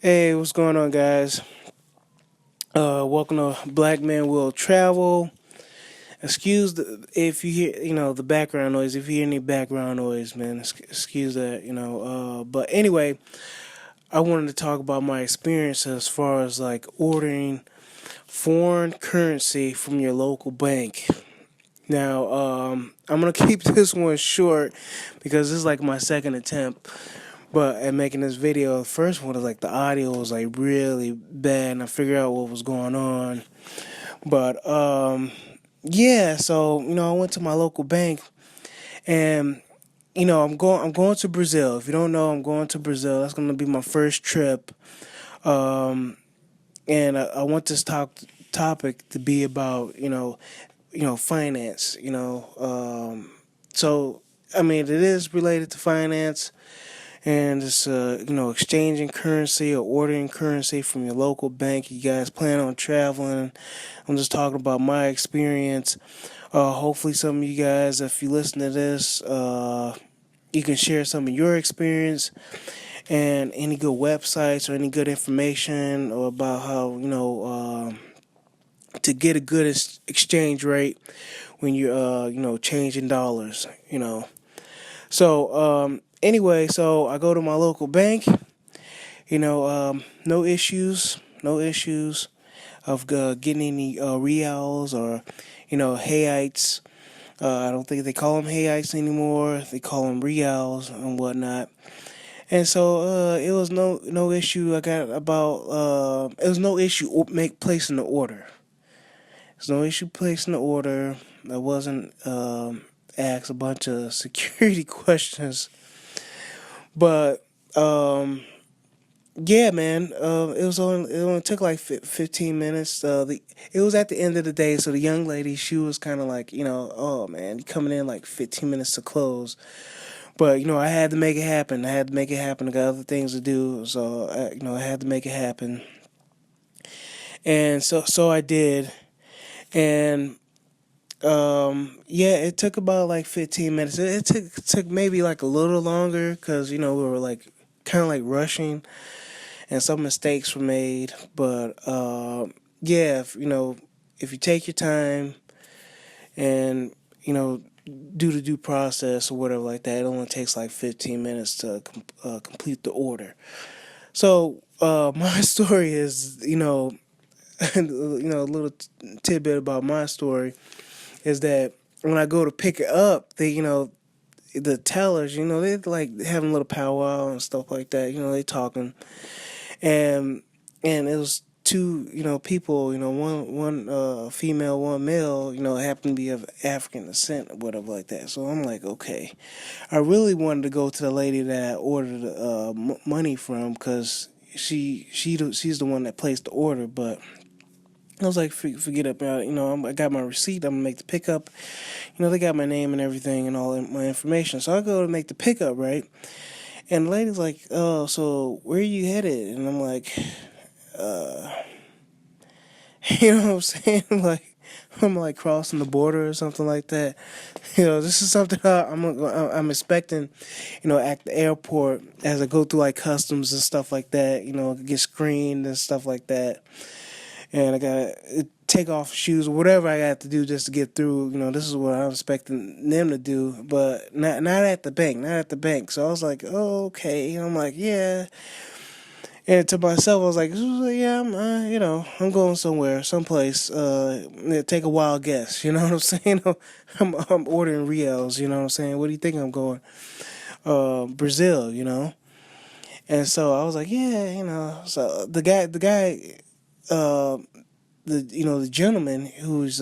Hey, what's going on, guys? Welcome to Black Men Will Travel. Excuse if you hear, the background noise. If you hear any background noise, man, excuse that, But anyway, I wanted to talk about my experience as far as like ordering foreign currency from your local bank. Now, I'm gonna keep this one short because this is like my second attempt. But at making this video, the first one was like the audio was like really bad, and I figured out what was going on. But yeah, so I went to my local bank, and I'm going to Brazil. If you don't know, I'm going to Brazil. That's gonna be my first trip. Um, and I want this topic to be about finance. So I mean it is related to finance and it's exchanging currency or ordering currency from your local bank. You guys plan on traveling. I'm just talking about my experience. Hopefully some of you guys, if you listen to this, you can share some of your experience and any good websites or any good information or about how to get a good exchange rate when you're changing dollars. Anyway, so I go to my local bank. No issues, no issues of getting any reals or hayites. I don't think they call them hayites anymore. They call them reals and whatnot. And so it was no issue. I got about it was no issue placing the order. There's no issue placing the order. I wasn't asked a bunch of security questions, but yeah, man. It only took like 15 minutes. It was at the end of the day, so the young lady, she was kind of like, oh man, you coming in like 15 minutes to close. But I had to make it happen. I had to make it happen. I got other things to do, so I had to make it happen. And so I did. And yeah, it took about like 15 minutes. It took maybe like a little longer because we were like kind of like rushing and some mistakes were made. But yeah, if you take your time and do the due process or whatever like that, it only takes like 15 minutes to complete the order. So my story is a little tidbit about my story is that when I go to pick it up, the tellers, they like having a little powwow and stuff like that. They talking, and it was two, people, one female, one male, happened to be of African descent or whatever like that. So I'm like, okay, I really wanted to go to the lady that I ordered money from because she's the one that placed the order, but. I was like, forget about it. I got my receipt. I'm gonna make the pickup. They got my name and everything and all my information. So I go to make the pickup, right? And the lady's like, "Oh, so where are you headed?" And I'm like, uh, you know what I'm saying? Like, I'm like crossing the border or something like that. This is something I'm expecting. At the airport as I go through like customs and stuff like that. Get screened and stuff like that. And I gotta take off shoes or whatever I got to do just to get through. This is what I'm expecting them to do, but not at the bank, not at the bank. So I was like, oh, okay. And I'm like, yeah. And to myself, I was like, yeah, I'm going somewhere, someplace. Take a wild guess. You know what I'm saying? I'm ordering reals. You know what I'm saying? What do you think I'm going? Brazil. And so I was like, yeah, So the guy, uh, the gentleman who's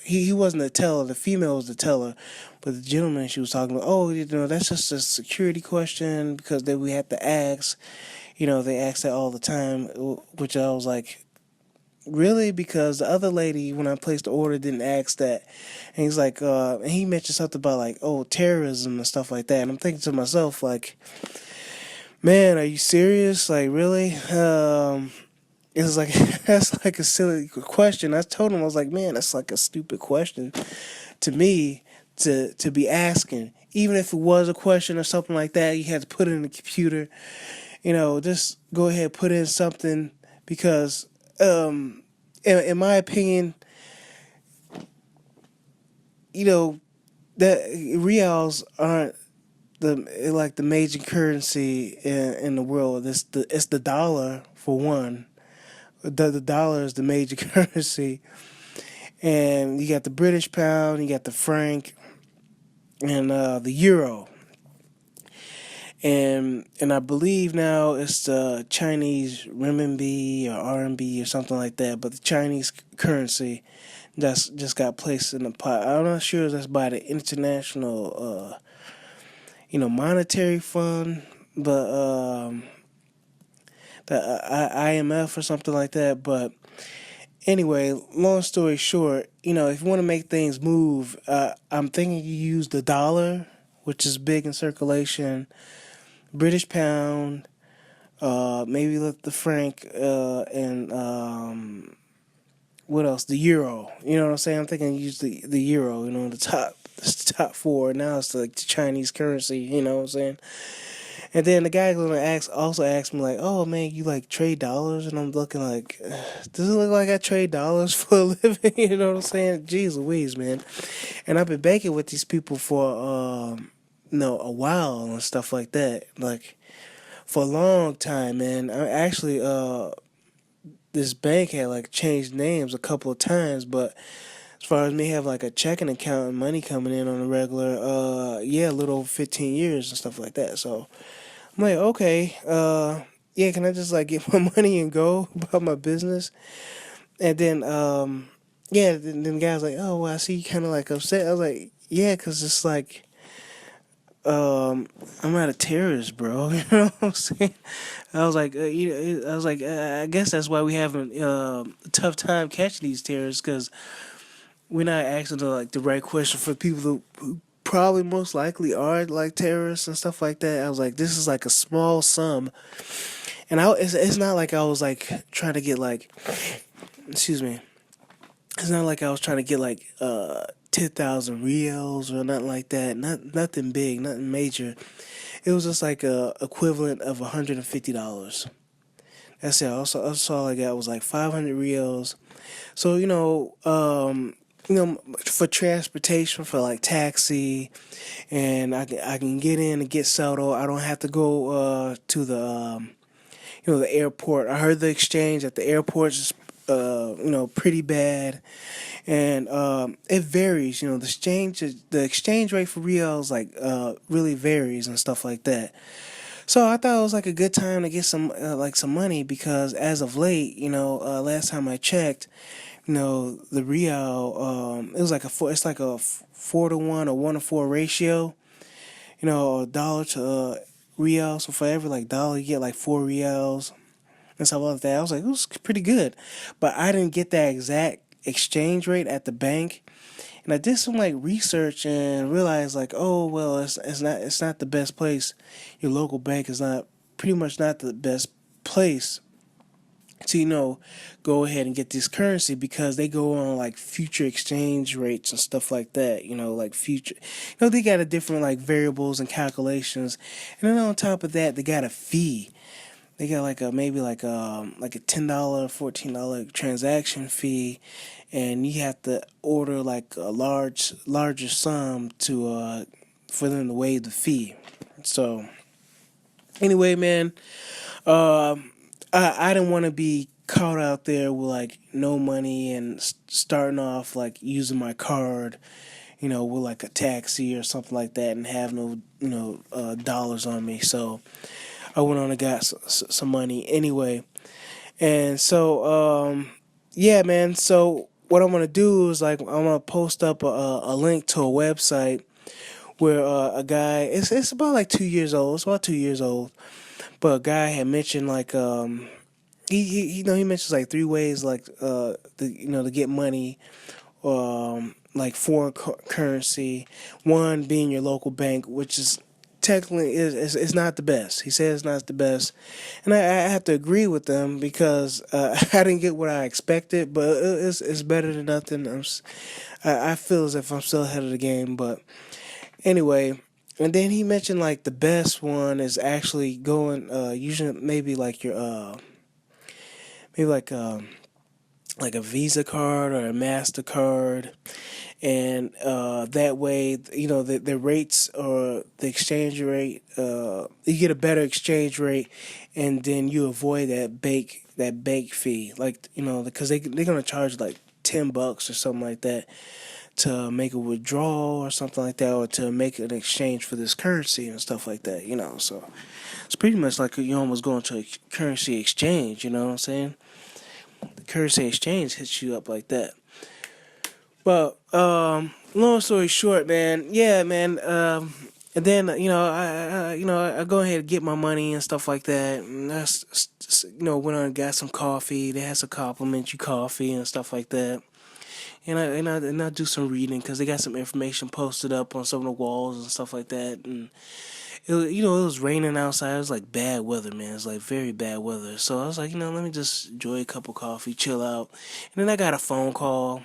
he wasn't the teller, the female was the teller, but the gentleman she was talking about, oh, that's just a security question because then we have to ask. They ask that all the time, which I was like, really? Because the other lady, when I placed the order, didn't ask that. And he's like, and he mentioned something about like, oh, terrorism and stuff like that. And I'm thinking to myself, like, man, are you serious? Like, really? It was like that's like a silly question. I told him I was like, man, that's like a stupid question to me to be asking. Even if it was a question or something like that, you had to put it in the computer just go ahead put in something because in my opinion, you know that reals aren't the major currency in the world. It's the dollar for one. The dollar is the major currency, and you got the British pound, you got the franc, and the euro, and I believe now it's the Chinese renminbi or RMB or something like that. But the Chinese currency that's just got placed in the pot. I'm not sure if that's by the international, monetary fund, but the IMF or something like that. But anyway, long story short, if you want to make things move, I'm thinking you use the dollar, which is big in circulation, British pound, maybe the franc, and what else? The euro. You know what I'm saying? I'm thinking use the euro. The top four. Now it's like the Chinese currency. You know what I'm saying? And then the guy gonna also ask me like, "Oh man, you like trade dollars?" And I'm looking like, "Does it look like I trade dollars for a living?" You know what I'm saying? Jeez Louise, man. And I've been banking with these people for a while and stuff like that, like for a long time, man. I actually this bank had like changed names a couple of times, but as far as me have like a checking account and money coming in on a regular, yeah, a little over 15 years and stuff like that. So I'm like, okay, yeah, can I just like get my money and go about my business? And then, yeah, then the guy's like, oh, well, I see you kind of like upset. I was like, yeah, because it's like, I'm not a terrorist, bro. You know what I'm saying? I was like, I guess that's why we having a tough time catching these terrorists because we're not asking the right question for people who probably most likely are like terrorists and stuff like that. I was like, this is like a small sum, and it's not like I was like trying to get like, excuse me, it's not like I was trying to get like 10,000 reals or nothing like that. Nothing big, nothing major. It was just like a equivalent of $150. That's it. Also all I got was like 500 reals. So for transportation, for like taxi, and I can get in and get settled. I don't have to go to the airport. I heard the exchange at the airport is pretty bad, and it varies. The exchange rate for reals like really varies and stuff like that. So I thought it was like a good time to get some money because as of late, last time I checked, the real it was like it's like a 4-to-1 or 1-to-4 ratio. A dollar to real. So for every like dollar, you get like 4 reals and stuff like that. I was like, it was pretty good, but I didn't get that exact exchange rate at the bank. And I did some like research and realized like, oh well, it's not the best place. Your local bank is not pretty much not the best place to go ahead and get this currency because they go on like future exchange rates and stuff like that. Like future, they got a different like variables and calculations, and then on top of that, they got a fee. They got like a $10, $14 transaction fee, and you have to order like a larger sum to for them to waive the fee. So anyway, man, uh, I didn't want to be caught out there with like no money and starting off like using my card, with like a taxi or something like that, and have no dollars on me. So I went on and got some money anyway. And so, yeah, man. So what I'm gonna do is like I'm gonna post up a link to a website where a guy it's about like 2 years old. It's about 2 years old, but a guy had mentioned like he mentions like three ways like to get money like foreign currency. One being your local bank, which is technically is not the best. He says it's not the best, and I have to agree with them because I didn't get what I expected, but it's better than nothing. I feel as if I'm still ahead of the game, but anyway. And then he mentioned like the best one is actually going using maybe like your maybe like a Visa card or a Mastercard, and that way the rates or the exchange rate, you get a better exchange rate, and then you avoid that bank fee, like because they're gonna charge like $10 or something like that to make a withdrawal or something like that, or to make an exchange for this currency and stuff like that. So it's pretty much like you almost going to a currency exchange. You know what I'm saying? The currency exchange hits you up like that. But long story short, man, yeah, man. And then I go ahead and get my money and stuff like that. And went on and got some coffee. They had some complimentary coffee and stuff like that. And I do some reading because they got some information posted up on some of the walls and stuff like that. And it was raining outside. It was like bad weather, man. It was like very bad weather. So I was like, let me just enjoy a cup of coffee, chill out. And then I got a phone call.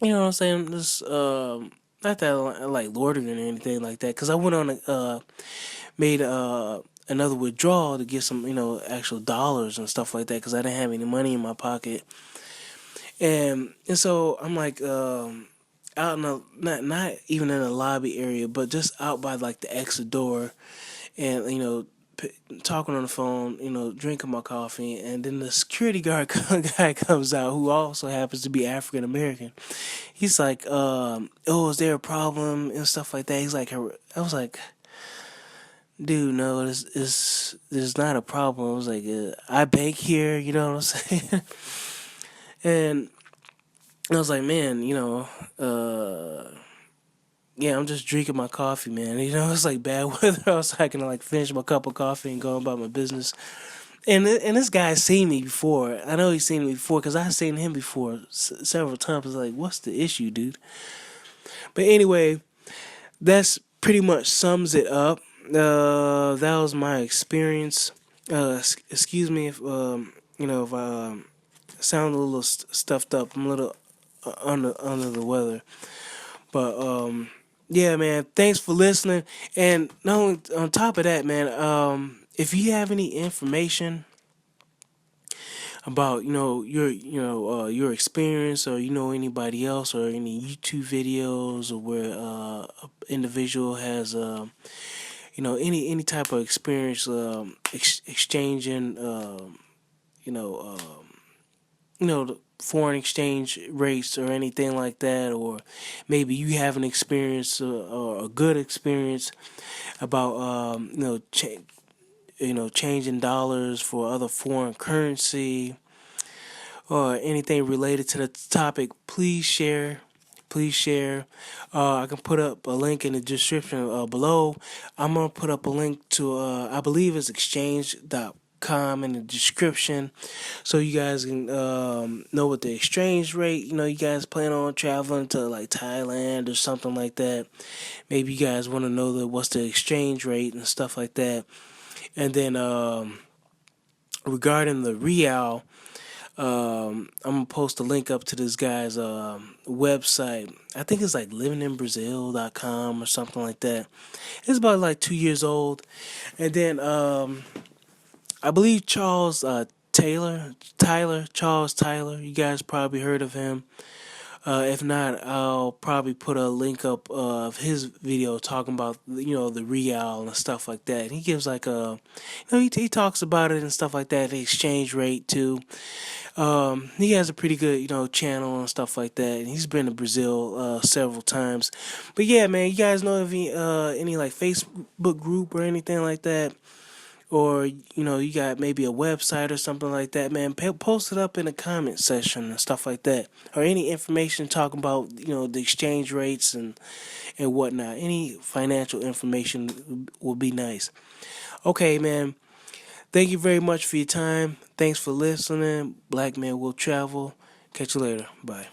You know what I'm saying? Just not that like loitering or anything like that. Cause I went on made another withdrawal to get some actual dollars and stuff like that. Cause I didn't have any money in my pocket. And so I'm like out in the not even in the lobby area, but just out by like the exit door, and talking on the phone, drinking my coffee, and then the security guard guy comes out, who also happens to be African American. He's like, "Oh, is there a problem?" and stuff like that. He's like, I was like, "Dude, no, there's not a problem." I was like, "I bank here," you know what I'm saying? And I was like, "Man, yeah, I'm just drinking my coffee, man. It's like bad weather. I was like, gonna like finish my cup of coffee and go about my business." And this guy's seen me before. I know he's seen me before because I've seen him before several times. I was like, "What's the issue, dude?" But anyway, that's pretty much sums it up. That was my experience. Excuse me if I sound a little stuffed up. I'm a little under the weather. But yeah, man, thanks for listening. And not only, on top of that, man, if you have any information about your experience, or anybody else, or any YouTube videos, or where a individual has any type of experience exchanging the foreign exchange rates or anything like that, or maybe you have an experience or a good experience about changing dollars for other foreign currency, or anything related to the topic, please share. Please share. I can put up a link in the description below. I'm gonna put up a link to I believe it's exchange.com in the description, so you guys can know what the exchange rate. You guys plan on traveling to like Thailand or something like that. Maybe you guys want to know what's the exchange rate and stuff like that. And then regarding the real, I'm gonna post a link up to this guy's website. I think it's like livinginbrazil.com or something like that. It's about like 2 years old. And then I believe Charles Tyler. You guys probably heard of him. If not, I'll probably put a link up of his video talking about the real and stuff like that. And he gives like he talks about it and stuff like that. The exchange rate too. He has a pretty good channel and stuff like that. And he's been to Brazil several times. But yeah, man, you guys know if any like Facebook group or anything like that, or you got maybe a website or something like that, man, post it up in the comment section and stuff like that, or any information talking about the exchange rates and whatnot. Any financial information will be nice. Okay, man, thank you very much for your time. Thanks for listening. Black Man Will Travel. Catch you later. Bye.